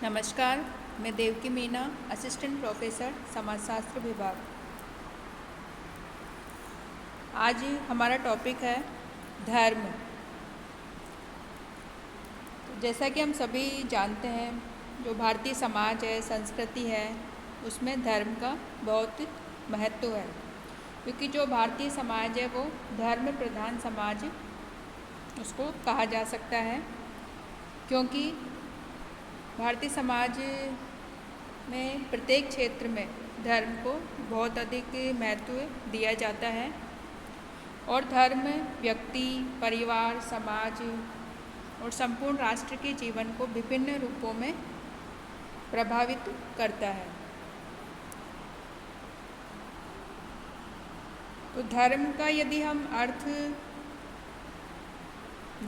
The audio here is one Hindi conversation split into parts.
नमस्कार, मैं देवकी मीना, असिस्टेंट प्रोफेसर समाजशास्त्र विभाग। आज हमारा टॉपिक है धर्म। तो जैसा कि हम सभी जानते हैं, जो भारतीय समाज है, संस्कृति है, उसमें धर्म का बहुत महत्व है, क्योंकि जो भारतीय समाज है वो धर्म प्रधान समाज उसको कहा जा सकता है, क्योंकि भारतीय समाज में प्रत्येक क्षेत्र में धर्म को बहुत अधिक महत्व दिया जाता है और धर्म व्यक्ति, परिवार, समाज और संपूर्ण राष्ट्र के जीवन को विभिन्न रूपों में प्रभावित करता है। तो धर्म का यदि हम अर्थ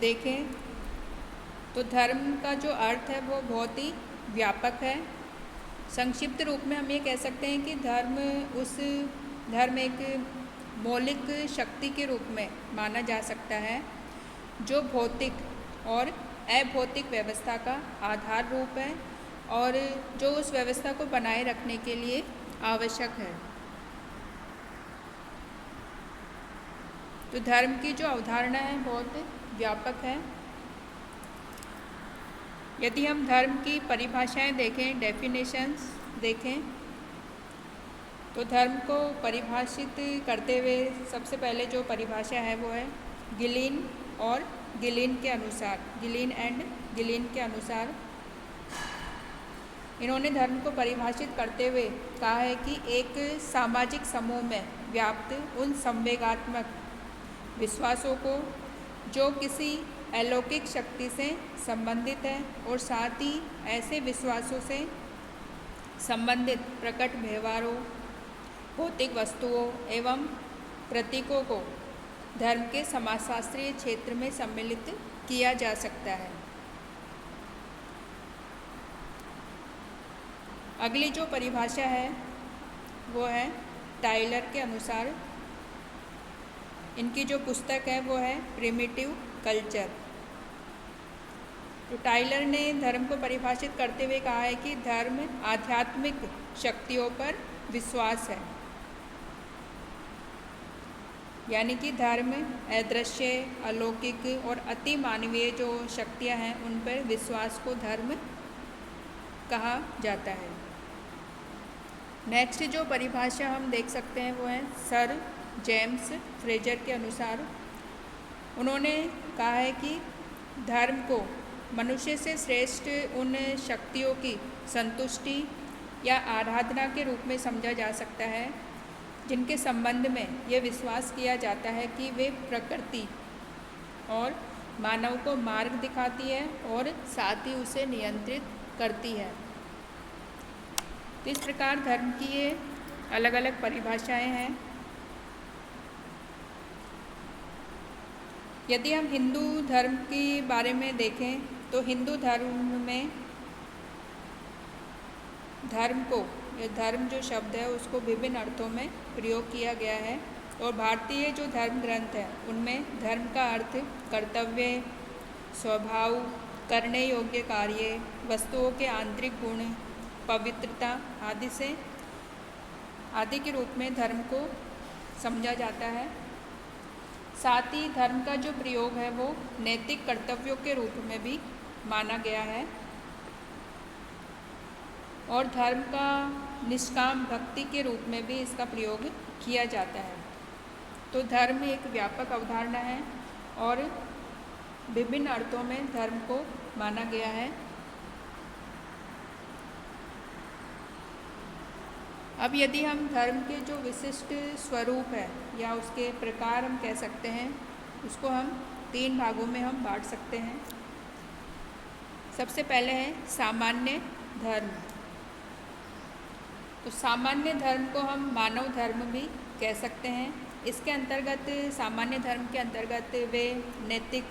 देखें तो धर्म का जो अर्थ है वो बहुत ही व्यापक है। संक्षिप्त रूप में हम ये कह सकते हैं कि धर्म एक मौलिक शक्ति के रूप में माना जा सकता है, जो भौतिक और अभौतिक व्यवस्था का आधार रूप है और जो उस व्यवस्था को बनाए रखने के लिए आवश्यक है। तो धर्म की जो अवधारणा है बहुत व्यापक है। यदि हम धर्म की परिभाषाएं देखें, डेफिनेशंस देखें, तो धर्म को परिभाषित करते हुए सबसे पहले जो परिभाषा है वो है गिलीन और गिलीन के अनुसार, गिलीन एंड गिलीन के अनुसार इन्होंने धर्म को परिभाषित करते हुए कहा है कि एक सामाजिक समूह में व्याप्त उन संवेगात्मक विश्वासों को जो किसी अलौकिक शक्ति से संबंधित है और साथ ही ऐसे विश्वासों से संबंधित प्रकट व्यवहारों, भौतिक वस्तुओं एवं प्रतीकों को धर्म के समाजशास्त्रीय क्षेत्र में सम्मिलित किया जा सकता है। अगली जो परिभाषा है वो है टाइलर के अनुसार। इनकी जो पुस्तक है वो है प्रिमिटिव कल्चर। तो टाइलर ने धर्म को परिभाषित करते हुए कहा है कि धर्म आध्यात्मिक शक्तियों पर विश्वास है, यानी कि धर्म अदृश्य, अलौकिक और अति मानवीय जो शक्तियां हैं उन पर विश्वास को धर्म कहा जाता है। नेक्स्ट जो परिभाषा हम देख सकते हैं वो है सर जेम्स फ्रेजर के अनुसार। उन्होंने कहा है कि धर्म को मनुष्य से श्रेष्ठ उन शक्तियों की संतुष्टि या आराधना के रूप में समझा जा सकता है जिनके संबंध में ये विश्वास किया जाता है कि वे प्रकृति और मानव को मार्ग दिखाती है और साथ ही उसे नियंत्रित करती है। तो इस प्रकार धर्म की ये अलग अलग परिभाषाएं हैं। यदि हम हिंदू धर्म के बारे में देखें तो हिंदू धर्म में धर्म जो शब्द है उसको विभिन्न अर्थों में प्रयोग किया गया है और भारतीय जो धर्म ग्रंथ है उनमें धर्म का अर्थ कर्तव्य, स्वभाव, करने योग्य कार्य, वस्तुओं के आंतरिक गुण, पवित्रता आदि के रूप में धर्म को समझा जाता है। साथ ही धर्म का जो प्रयोग है वो नैतिक कर्तव्यों के रूप में भी माना गया है और धर्म का निष्काम भक्ति के रूप में भी इसका प्रयोग किया जाता है। तो धर्म एक व्यापक अवधारणा है और विभिन्न अर्थों में धर्म को माना गया है। अब यदि हम धर्म के जो विशिष्ट स्वरूप है या उसके प्रकार हम कह सकते हैं, उसको हम 3 भागों में हम बांट सकते हैं। सबसे पहले है सामान्य धर्म। तो सामान्य धर्म को हम मानव धर्म भी कह सकते हैं। इसके अंतर्गत सामान्य धर्म के अंतर्गत वे नैतिक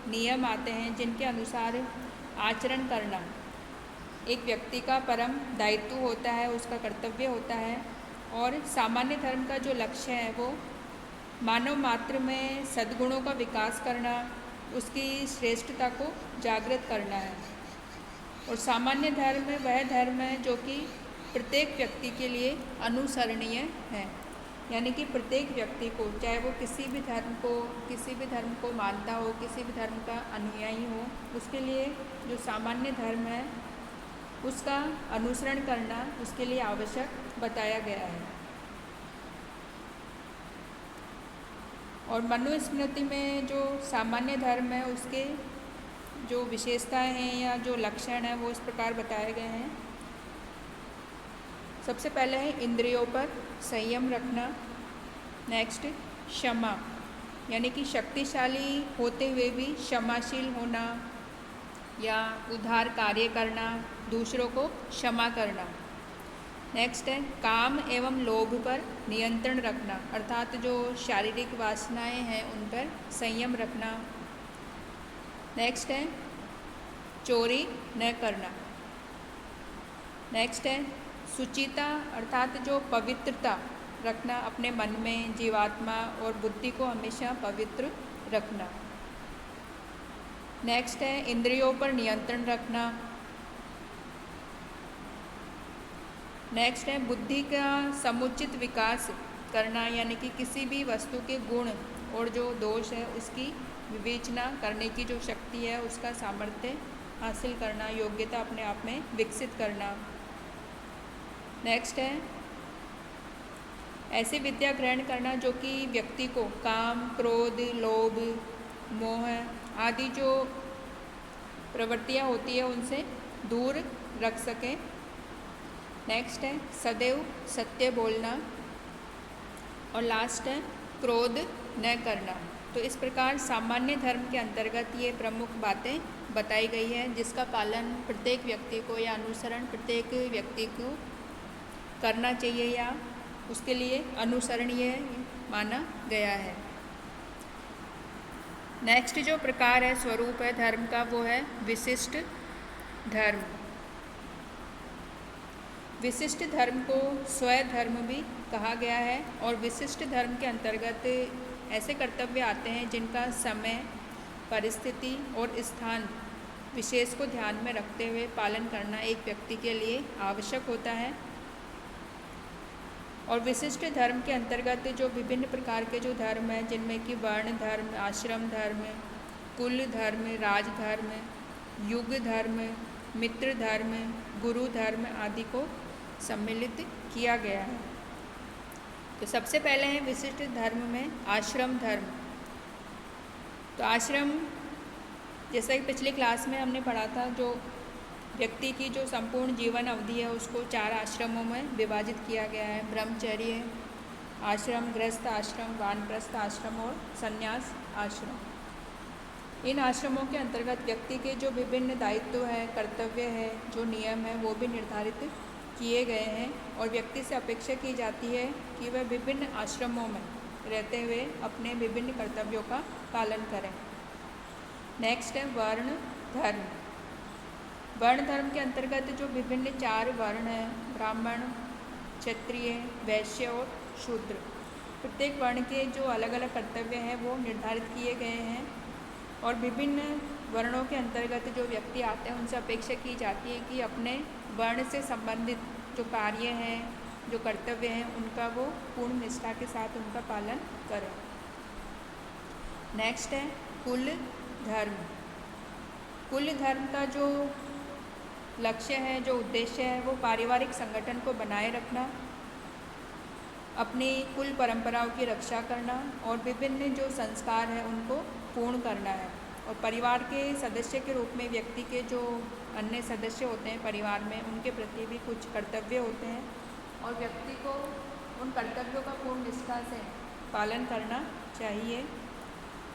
नियम आते हैं जिनके अनुसार आचरण करना एक व्यक्ति का परम दायित्व होता है, उसका कर्तव्य होता है। और सामान्य धर्म का जो लक्ष्य है वो मानव मात्र में सद्गुणों का विकास करना, उसकी श्रेष्ठता को जागृत करना है। और सामान्य धर्म वह धर्म है जो कि प्रत्येक व्यक्ति के लिए अनुसरणीय है। यानी कि प्रत्येक व्यक्ति को, चाहे वो किसी भी धर्म को मानता हो, किसी भी धर्म का अनुयायी हो, उसके लिए जो सामान्य धर्म है उसका अनुसरण करना उसके लिए आवश्यक बताया गया है। और मनुस्मृति में जो सामान्य धर्म है उसके जो विशेषताएं हैं या जो लक्षण हैं वो इस प्रकार बताए गए हैं। सबसे पहले है इंद्रियों पर संयम रखना। नेक्स्ट क्षमा, यानी कि शक्तिशाली होते हुए भी क्षमाशील होना या उदार कार्य करना, दूसरों को क्षमा करना। नेक्स्ट है काम एवं लोभ पर नियंत्रण रखना, अर्थात जो शारीरिक वासनाएं हैं उन पर संयम रखना। नेक्स्ट है चोरी न करना। नेक्स्ट है सुचिता, अर्थात जो पवित्रता रखना, अपने मन में जीवात्मा और बुद्धि को हमेशा पवित्र रखना। नेक्स्ट है इंद्रियों पर नियंत्रण रखना। नेक्स्ट है बुद्धि का समुचित विकास करना, यानी कि किसी भी वस्तु के गुण और जो दोष है उसकी विवेचना करने की जो शक्ति है उसका सामर्थ्य हासिल करना, योग्यता अपने आप में विकसित करना। नेक्स्ट है ऐसी विद्या ग्रहण करना जो कि व्यक्ति को काम, क्रोध, लोभ, मोह आदि जो प्रवृत्तियाँ होती है उनसे दूर रख सकें। नेक्स्ट है सदैव सत्य बोलना। और लास्ट है क्रोध न करना। तो इस प्रकार सामान्य धर्म के अंतर्गत ये प्रमुख बातें बताई गई है जिसका पालन प्रत्येक व्यक्ति को या अनुसरण प्रत्येक व्यक्ति को करना चाहिए या उसके लिए अनुसरणीय माना गया है। नेक्स्ट जो प्रकार है, स्वरूप है धर्म का, वो है विशिष्ट धर्म। विशिष्ट धर्म को स्वधर्म भी कहा गया है और विशिष्ट धर्म के अंतर्गत ऐसे कर्तव्य आते हैं जिनका समय, परिस्थिति और स्थान विशेष को ध्यान में रखते हुए पालन करना एक व्यक्ति के लिए आवश्यक होता है। और विशिष्ट धर्म के अंतर्गत जो विभिन्न प्रकार के जो धर्म हैं जिनमें कि वर्ण धर्म, आश्रम धर्म, कुल धर्म, राजधर्म, युग धर्म, मित्र धर्म, गुरु धर्म आदि को सम्मिलित किया गया है। तो सबसे पहले है विशिष्ट धर्म में आश्रम धर्म। तो आश्रम, जैसा कि पिछली क्लास में हमने पढ़ा था, जो व्यक्ति की जो संपूर्ण जीवन अवधि है उसको 4 आश्रमों में विभाजित किया गया है। ब्रह्मचर्य आश्रम, गृहस्थ आश्रम, वानप्रस्थ आश्रम और संन्यास आश्रम। इन आश्रमों के अंतर्गत व्यक्ति के जो विभिन्न दायित्व है, कर्तव्य है, जो नियम है वो भी निर्धारित किए गए हैं और व्यक्ति से अपेक्षा की जाती है कि वह विभिन्न आश्रमों में रहते हुए अपने विभिन्न कर्तव्यों का पालन करें। नेक्स्ट है वर्ण धर्म। वर्ण धर्म के अंतर्गत जो विभिन्न 4 वर्ण हैं, ब्राह्मण, क्षत्रिय, वैश्य और शूद्र, प्रत्येक वर्ण के जो अलग अलग कर्तव्य हैं वो निर्धारित किए गए हैं और विभिन्न वर्णों के अंतर्गत जो व्यक्ति आते हैं उनसे अपेक्षा की जाती है कि अपने वर्ण से संबंधित जो कार्य हैं, जो कर्तव्य हैं, उनका वो पूर्ण निष्ठा के साथ उनका पालन करें। नेक्स्ट है कुल धर्म। कुल धर्म का जो लक्ष्य है, जो उद्देश्य है, वो पारिवारिक संगठन को बनाए रखना, अपनी कुल परंपराओं की रक्षा करना और विभिन्न जो संस्कार हैं उनको पूर्ण करना है। और परिवार के सदस्य के रूप में व्यक्ति के जो अन्य सदस्य होते हैं परिवार में, उनके प्रति भी कुछ कर्तव्य होते हैं और व्यक्ति को उन कर्तव्यों का पूर्ण निष्ठा से पालन करना चाहिए।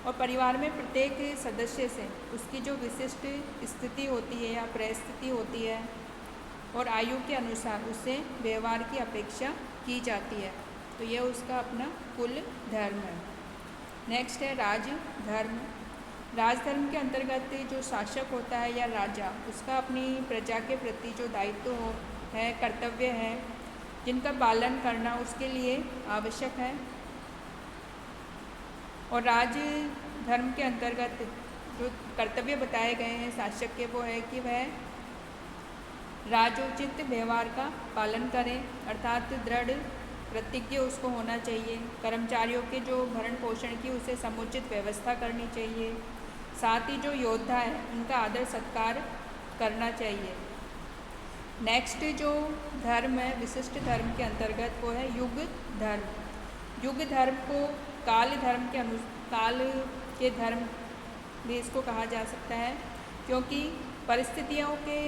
और परिवार में प्रत्येक सदस्य से उसकी जो विशिष्ट स्थिति होती है या परिस्थिति होती है और आयु के अनुसार उससे व्यवहार की अपेक्षा की जाती है। तो यह उसका अपना कुल धर्म है। नेक्स्ट है राजधर्म। राजधर्म के अंतर्गत जो शासक होता है या राजा, उसका अपनी प्रजा के प्रति जो दायित्व है, कर्तव्य है, जिनका पालन करना उसके लिए आवश्यक है। और राजधर्म के अंतर्गत जो कर्तव्य बताए गए हैं शासक के, वो है कि वह राजोचित व्यवहार का पालन करें, अर्थात दृढ़ प्रतिज्ञ उसको होना चाहिए। कर्मचारियों के जो भरण पोषण की उसे समुचित व्यवस्था करनी चाहिए। साथ ही जो योद्धा है उनका आदर सत्कार करना चाहिए। नेक्स्ट जो धर्म है विशिष्ट धर्म के अंतर्गत वो है युग धर्म। युग धर्म को काल धर्म के काल के धर्म भी इसको कहा जा सकता है, क्योंकि परिस्थितियों के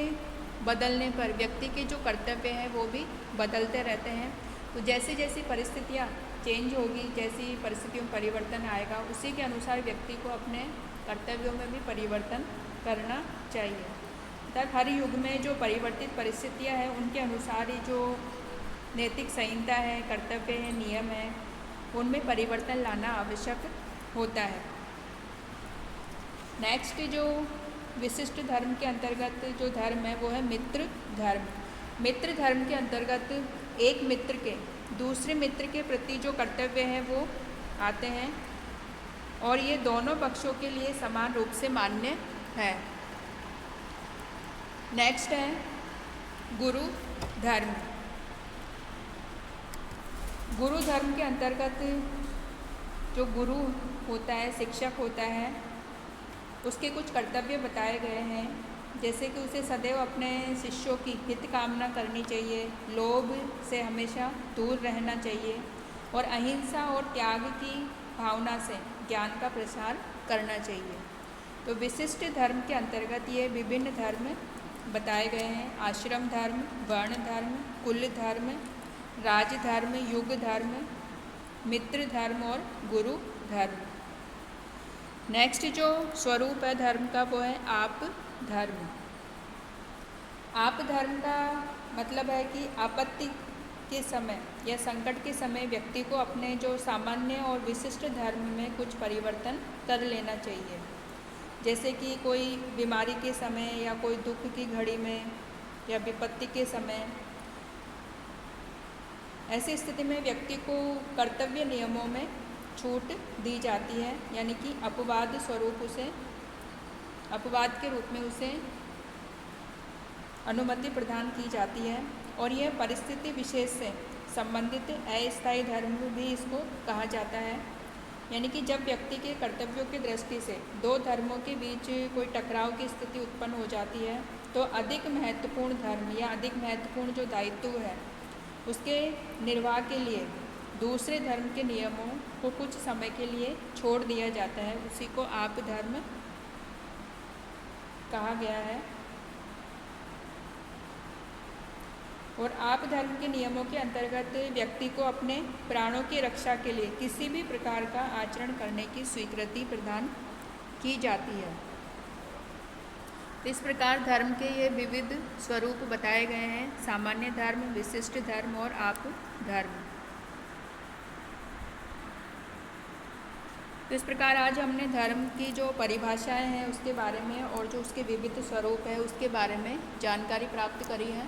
बदलने पर व्यक्ति के जो कर्तव्य हैं वो भी बदलते रहते हैं। तो जैसे जैसी परिस्थितियाँ चेंज होगी, जैसी परिस्थितियों में परिवर्तन आएगा, उसी के अनुसार व्यक्ति को अपने कर्तव्यों में भी परिवर्तन करना चाहिए। अर्थात हर युग में जो परिवर्तित परिस्थितियाँ हैं उनके अनुसार ही जो नैतिक संहिता है, कर्तव्य है, नियम है, उनमें परिवर्तन लाना आवश्यक होता है। नेक्स्ट जो विशिष्ट धर्म के अंतर्गत जो धर्म है वो है मित्र धर्म। मित्र धर्म के अंतर्गत एक मित्र के दूसरे मित्र के प्रति जो कर्तव्य हैं वो आते हैं और ये दोनों पक्षों के लिए समान रूप से मान्य है। नेक्स्ट है गुरु धर्म। गुरु धर्म के अंतर्गत जो गुरु होता है, शिक्षक होता है, उसके कुछ कर्तव्य बताए गए हैं, जैसे कि उसे सदैव अपने शिष्यों की हित कामना करनी चाहिए, लोभ से हमेशा दूर रहना चाहिए और अहिंसा और त्याग की भावना से ज्ञान का प्रसार करना चाहिए। तो विशिष्ट धर्म के अंतर्गत ये विभिन्न धर्म बताए गए हैं: आश्रम धर्म, वर्ण धर्म, कुल धर्म, राजधर्म, युग धर्म, मित्र धर्म और गुरु धर्म। नेक्स्ट जो स्वरूप है धर्म का वो है आप धर्म। आप धर्म का मतलब है कि आपत्ति के समय या संकट के समय व्यक्ति को अपने जो सामान्य और विशिष्ट धर्म में कुछ परिवर्तन कर लेना चाहिए। जैसे कि कोई बीमारी के समय या कोई दुख की घड़ी में या विपत्ति के समय, ऐसी स्थिति में व्यक्ति को कर्तव्य नियमों में छूट दी जाती है, यानी कि अपवाद स्वरूप उसे अपवाद के रूप में उसे अनुमति प्रदान की जाती है। और यह परिस्थिति विशेष से संबंधित अस्थायी धर्म भी इसको कहा जाता है, यानी कि जब व्यक्ति के कर्तव्यों की दृष्टि से दो धर्मों के बीच कोई टकराव की स्थिति उत्पन्न हो जाती है तो अधिक महत्वपूर्ण धर्म या अधिक महत्वपूर्ण जो दायित्व है उसके निर्वाह के लिए दूसरे धर्म के नियमों को कुछ समय के लिए छोड़ दिया जाता है। उसी को आप धर्म कहा गया है। और आप धर्म के नियमों के अंतर्गत व्यक्ति को अपने प्राणों की रक्षा के लिए किसी भी प्रकार का आचरण करने की स्वीकृति प्रदान की जाती है। इस प्रकार धर्म के ये विविध स्वरूप बताए गए हैं: सामान्य धर्म, विशिष्ट धर्म और आप धर्म। तो इस प्रकार आज हमने धर्म की जो परिभाषाएं हैं उसके बारे में और जो उसके विविध स्वरूप है उसके बारे में जानकारी प्राप्त करी है।